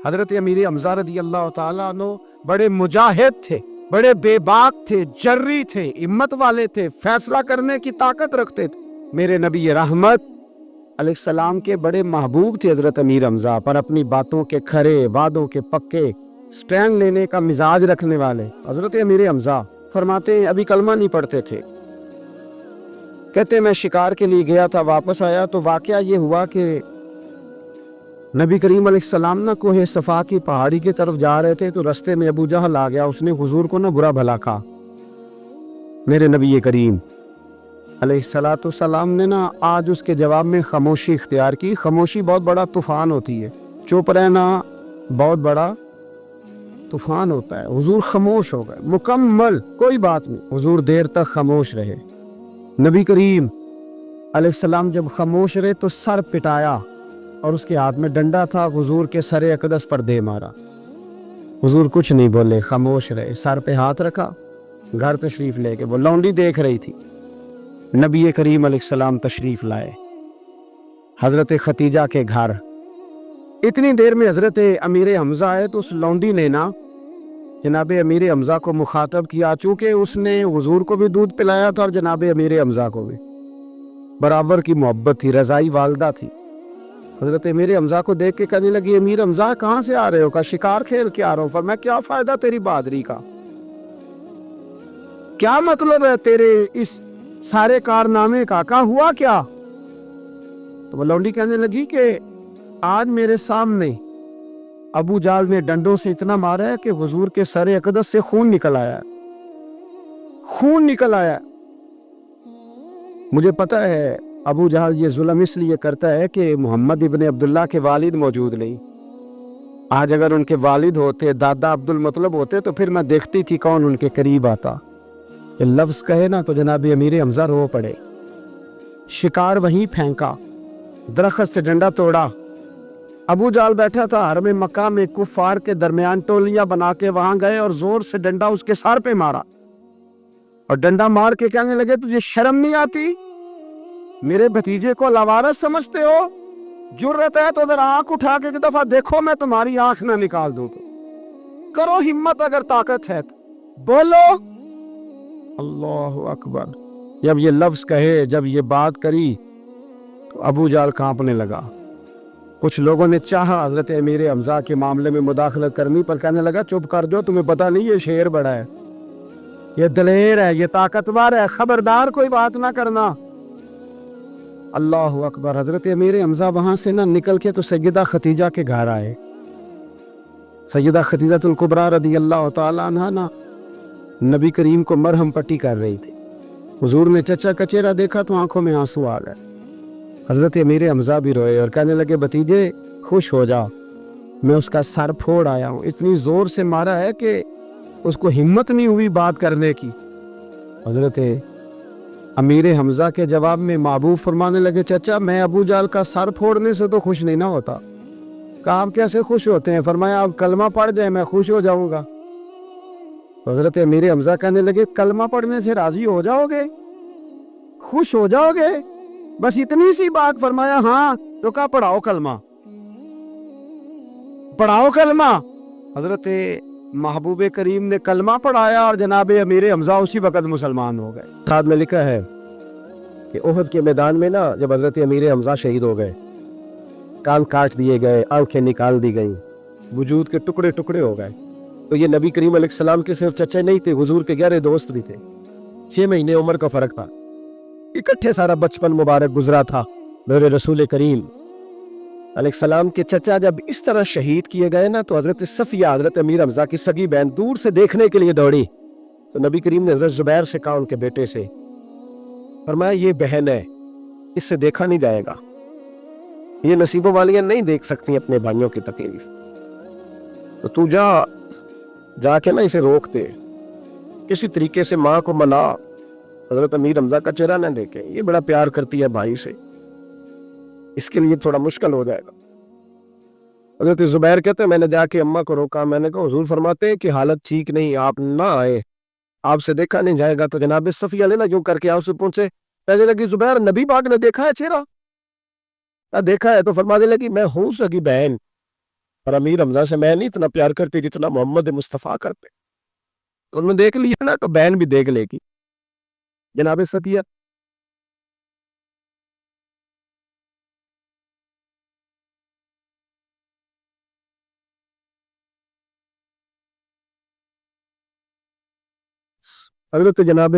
حضرت امیر حمزہ رضی اللہ تعالیٰ عنہ بڑے مجاہد تھے، بڑے بے باک تھے، جری تھے، ہمت والے تھے، فیصلہ کرنے کی طاقت رکھتے تھے۔ میرے نبی رحمت علیہ السلام کے بڑے محبوب تھے حضرت امیر حمزہ، پر اپنی باتوں کے کھرے، وعدوں کے پکے، سٹینڈ لینے کا مزاج رکھنے والے حضرت امیر حمزہ فرماتے ہیں ابھی کلمہ نہیں پڑھتے تھے، کہتے میں شکار کے لیے گیا تھا، واپس آیا تو واقعہ یہ ہوا کہ نبی کریم علیہ السلام نہ کوہ صفا کی پہاڑی کی طرف جا رہے تھے تو رستے میں ابو جہل آ گیا، اس نے حضور کو نہ برا بھلا کہا۔ میرے نبی کریم علیہ السلام نے نا آج اس کے جواب میں خاموشی اختیار کی۔ خاموشی بہت بڑا طوفان ہوتی ہے، چپ رہنا بہت بڑا طوفان ہوتا ہے۔ حضور خاموش ہو گئے، مکمل کوئی بات نہیں، حضور دیر تک خاموش رہے۔ نبی کریم علیہ السلام جب خاموش رہے تو سر پٹایا اور اس کے ہاتھ میں ڈنڈا تھا، حضور کے سر اقدس پر دے مارا۔ حضور کچھ نہیں بولے، خاموش رہے، سر پہ ہاتھ رکھا، گھر تشریف لے کے وہ لونڈی دیکھ رہی تھی۔ نبی کریم علیہ السلام تشریف لائے حضرت ختیجہ کے گھر۔ اتنی دیر میں حضرت امیر حمزہ آئے تو اس لونڈی نے نا جناب امیر حمزہ کو مخاطب کیا، چونکہ اس نے حضور کو بھی دودھ پلایا تھا اور جناب امیر حمزہ کو بھی برابر کی محبت تھی، رضائی والدہ تھی۔ حضرت امیر حمزہ کو دیکھ کے کہنے لگی امیر حمزہ کہاں سے آ رہے ہو؟ کہا شکار کھیل کے آ رہا ہوں۔ فرمایا کیا فائدہ تیری بہادری کا، کیا مطلب ہے تیرے اس سارے کارنامے کا، کہا ہوا کیا؟ تو وہ لونڈی کہنے لگی کہ آج میرے سامنے ابو جال نے ڈنڈوں سے اتنا مارا ہے کہ حضور کے سر اقدس سے خون نکل آیا، خون نکل آیا۔ مجھے پتا ہے ابو جہل یہ ظلم اس لیے کرتا ہے کہ محمد ابن عبداللہ کے والد موجود نہیں۔ آج اگر ان کے والد ہوتے، دادا عبد المطلب ہوتے تو پھر میں دیکھتی تھی کون ان کے قریب آتا۔ یہ لفظ کہے نا تو جناب امیر حمزہ رو پڑے۔ شکار وہیں پھینکا، درخت سے ڈنڈا توڑا۔ ابو جال بیٹھا تھا حرم مکہ میں، کفار کے درمیان ٹولیاں بنا کے وہاں گئے اور زور سے ڈنڈا اس کے سر پہ مارا، اور ڈنڈا مار کے کہنے لگے تجھے شرم نہیں آتی؟ میرے بھتیجے کو لاوارث سمجھتے ہو؟ جرت ہے تو ذرا آنکھ اٹھا کے ایک دفعہ دیکھو، میں تمہاری آنکھ نہ نکال دوں تو کرو ہمت، اگر طاقت ہے تو بولو۔ اللہ اکبر۔ جب یہ لفظ کہے، جب یہ بات کری تو ابو جال کانپنے لگا۔ کچھ لوگوں نے چاہا حضرت امیر حمزہ کے معاملے میں مداخلت کرنی، پر کہنے لگا چپ کر جو، تمہیں پتہ نہیں یہ شیر بڑا ہے، یہ دلیر ہے، یہ طاقتور ہے، خبردار کوئی بات نہ کرنا۔ اللہ اکبر۔ حضرت امیر حمزہ وہاں سے نہ نکل کے تو سیدہ ختیجہ کے گھر آئے۔ سیدہ ختیجہ الکبریٰ رضی اللہ تعالیٰ عنہا نا نبی کریم کو مرہم پٹی کر رہی تھی۔ حضور نے چچا کا چہرہ دیکھا تو آنکھوں میں آنسو آ گئے۔ حضرت امیر حمزہ بھی روئے اور کہنے لگے بھتیجے خوش ہو جا، میں اس کا سر پھوڑ آیا ہوں، اتنی زور سے مارا ہے کہ اس کو ہمت نہیں ہوئی بات کرنے کی۔ حضرت امیر حمزہ کے جواب میں محبوب فرمانے لگے چچا میں ابو جال کا سر پھوڑنے سے تو خوش نہیں نہ ہوتا۔ کہا آپ کیسے خوش ہوتے ہیں؟ فرمایا آپ کلمہ پڑھ جائیں میں خوش ہو جاؤں گا۔ تو حضرت امیر حمزہ کہنے لگے کلمہ پڑھنے سے راضی ہو جاؤ گے، خوش ہو جاؤ گے، بس اتنی سی بات؟ فرمایا ہاں۔ تو کہا پڑھاؤ کلمہ، پڑھاؤ کلمہ۔ حضرت محبوب کریم نے کلمہ پڑھایا اور جناب امیر حمزہ اسی وقت مسلمان ہو گئے۔ ساتھ میں لکھا ہے کہ احد کے میدان میں نا جب حضرت امیر حمزہ شہید ہو گئے، کان کاٹ دیے گئے، آنکھیں نکال دی گئیں، وجود کے ٹکڑے ٹکڑے ہو گئے، تو یہ نبی کریم علیہ السلام کے صرف چچے نہیں تھے، حضور کے گہرے دوست بھی تھے۔ 6 مہینے عمر کا فرق تھا، اکٹھے سارا بچپن مبارک گزرا تھا۔ میرے رسول کریم علیہ السلام کے چچا جب اس طرح شہید کیے گئے نا تو حضرت صفیہ حضرت امیر حمزہ کی سگی بہن دور سے دیکھنے کے لیے دوڑی، تو نبی کریم نے حضرت زبیر سے کہا ان کے بیٹے سے، فرمایا یہ بہن ہے، اس سے دیکھا نہیں جائے گا، یہ نصیبوں والیاں نہیں دیکھ سکتی اپنے بھائیوں کی تکلیف، تو تو جا کے نا اسے روک دے، کسی طریقے سے ماں کو منا، حضرت امیر حمزہ کا چہرہ نہ دیکھے، یہ بڑا پیار کرتی ہے بھائی سے، اس کے لیے تھوڑا مشکل ہو جائے گا۔ حضرت زبیر کہتے ہیں میں نے جا کے اماں کو روکا، میں نے کہا حضور فرماتے ہیں کہ حالت ٹھیک نہیں، آپ نہ آئے، آپ سے دیکھا نہیں جائے گا۔ تو جناب صفیہ نے نا یوں کر کے آپ سے پوچھے، کہنے لگی زبیر نبی پاک نے دیکھا ہے چہرہ؟ دیکھا ہے۔ تو فرمانے لگی میں ہوں سگی بہن، اور امیر حمزہ سے میں نہیں اتنا پیار کرتی جتنا محمد مصطفیٰ کرتے. انہوں نے دیکھ لیا نا تو بہن بھی دیکھ لے گی. جناب صفیہ حضرت جناب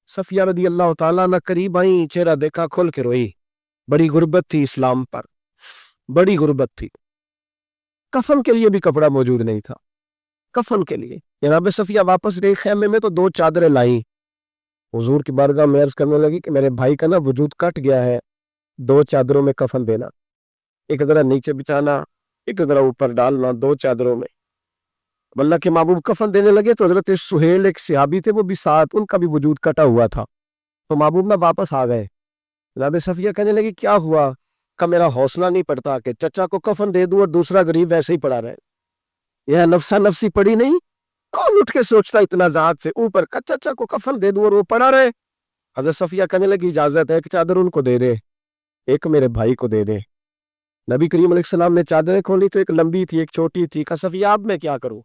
صفیہ رضی اللہ تعالیٰ عنہ قریب آئیں, چہرہ دیکھا, کھول کے روئی. بڑی غربت تھی اسلام پر, بڑی غربت تھی. کفن کے لیے بھی کپڑا موجود نہیں تھا. کفن کے لیے جناب صفیہ واپس گئی خیمے میں تو 2 چادریں لائیں. حضور کی بارگاہ میں عرض کرنے لگی کہ میرے بھائی کا نا وجود کٹ گیا ہے, 2 چادروں میں کفن دینا, ایک ذرا نیچے بچھانا, ایک ذرا اوپر ڈالنا, 2 چادروں میں. اللہ کے محبوب کفن دینے لگے تو حضرت سہیل ایک صحابی تھے, وہ بھی ساتھ, ان کا بھی وجود کٹا ہوا تھا. تو محبوب نہ واپس آ گئے. جناب صفیہ کہنے لگی کیا ہوا؟ کہ میرا حوصلہ نہیں پڑتا کہ چچا کو کفن دے دوں اور دوسرا غریب ویسے ہی پڑا رہے. یہ نفسا نفسی پڑی نہیں, کون اٹھ کے سوچتا اتنا ذات سے اوپر کہ چچا کو کفن دے دوں اور وہ پڑا رہے. حضرت صفیہ کہنے لگی اجازت ہے, ایک چادر ان کو دے دے, ایک میرے بھائی کو دے دے. نبی کریم علیہ السلام نے چادریں کھولی تو ایک لمبی تھی, ایک چھوٹی تھی. کہ صفیہ اب میں کیا کروں؟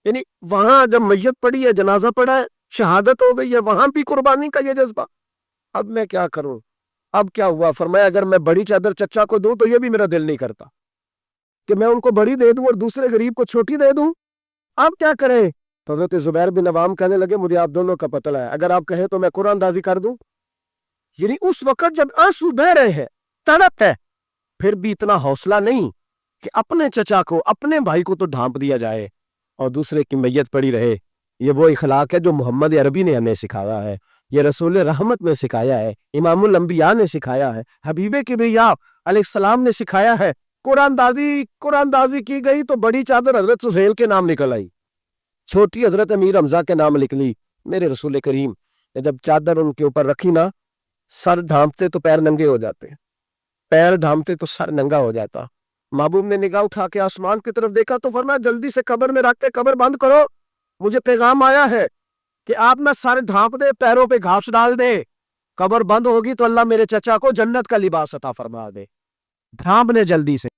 یعنی وہاں جب میت پڑی ہے, جنازہ پڑا ہے, شہادت ہو گئی ہے, وہاں بھی قربانی کا یہ جذبہ, اب میں کیا کروں؟ اب کیا ہوا؟ فرمایا اگر میں بڑی چادر چچا کو دوں تو یہ بھی میرا دل نہیں کرتا کہ میں ان کو بڑی دے دوں اور دوسرے غریب کو چھوٹی دے دوں. آپ کیا کریں؟ تو حضرت زبیر بن عوام کہنے لگے مجھے آپ دونوں کا پتہ ہے, اگر آپ کہیں تو میں قرآن اندازی کر دوں. یعنی اس وقت جب آنسو بہ رہے ہیں, تڑپ ہے, پھر بھی اتنا حوصلہ نہیں کہ اپنے چچا کو, اپنے بھائی کو تو ڈھانپ دیا جائے اور دوسرے کی میت پڑی رہے. یہ وہ اخلاق ہے جو محمد عربی نے ہمیں سکھایا ہے, یہ رسول رحمت نے سکھایا ہے, امام الانبیاء نے سکھایا ہے, حبیب کبریا علیہ السلام نے سکھایا ہے. قرآن دازی کی گئی تو بڑی چادر حضرت سہیل کے نام نکل آئی, چھوٹی حضرت امیر حمزہ کے نام نکلی. میرے رسول کریم نے جب چادر ان کے اوپر رکھی نا, سر ڈھانپتے تو پیر ننگے ہو جاتے, پیر ڈھانپتے تو سر ننگا ہو جاتا. محبوب نے نگاہ اٹھا کے آسمان کی طرف دیکھا تو فرمایا جلدی سے قبر میں رکھ کے قبر بند کرو, مجھے پیغام آیا ہے کہ آپ نہ سر ڈھانپ دے, پیروں پہ گھاس ڈال دے, قبر بند ہوگی تو اللہ میرے چچا کو جنت کا لباس عطا فرما دے. ڈھانپ نے جلدی سے.